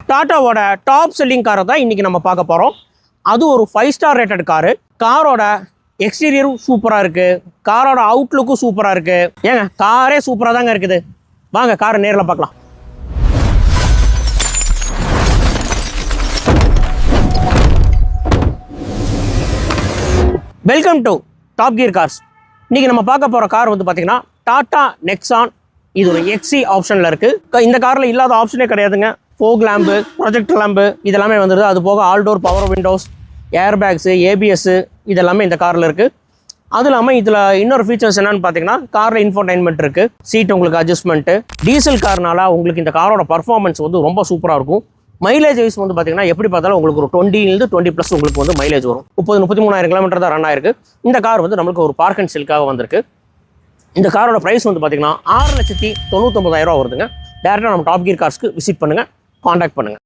டாட்டாவோட top selling காரை தான் இன்றைக்கி நம்ம பார்க்க போகிறோம். அது ஒரு 5 ஸ்டார் ரேட்டட் காரு. காரோட எக்ஸ்டீரியரும் சூப்பராக இருக்குது, காரோட அவுட்லுக்கும் சூப்பராக இருக்குது. ஏங்க காரே சூப்பராக தாங்க இருக்குது. வாங்க காரை நேரில் பார்க்கலாம். Welcome to top gear cars. இன்றைக்கி நம்ம பார்க்க போகிற கார் வந்து பார்த்திங்கன்னா டாடா நெக்ஸான். இது ஒரு எக்ஸி ஆப்ஷனில் இருக்குது. இந்த காரில் இல்லாத ஆப்ஷனே கிடையாதுங்க. ஃபோக் லேம்பு, ப்ரொஜெக்டர் லேம்பு இதெல்லாமே வந்துடுது. அது போக ஆல்டோர் பவர் விண்டோஸ், ஏர் பேக்ஸு, ஏபிஎஸ்ஸு இதெல்லாமே இந்த காரில் இருக்குது. அது இல்லாமல் இதில் இன்னொரு ஃபீச்சர்ஸ் என்னென்னு பார்த்தீங்கன்னா காரில் இன்ஃபோடைன்மெண்ட் இருக்குது, சீட் உங்களுக்கு அட்ஜஸ்ட்மெண்ட்டு. டீசல் கார்னால உங்களுக்கு இந்த காரோட பர்ஃபார்மன்ஸ் வந்து ரொம்ப சூப்பராக இருக்கும். மைலேஜ் வைஸ் வந்து பார்த்தீங்கன்னா எப்படி பார்த்தாலும் உங்களுக்கு ஒரு 20+ உங்களுக்கு வந்து மைலேஜ் வரும். 33,000 கிலோமீட்டர் தான் ரன் ஆயிருக்கு. இந்த கார் வந்து நம்மளுக்கு ஒரு பார்க் அண்ட் செல்க்காக வந்திருக்கு. இந்த காரோட ப்ரைஸ் வந்து பார்த்தீங்கன்னா 6,99,000 வருதுங்க. டேரெக்டாக நம்ம டாப் கியர் கார்ஸ்க்கு விசிட் பண்ணுங்கள், காண்டாக்ட் பண்ணுங்கள்.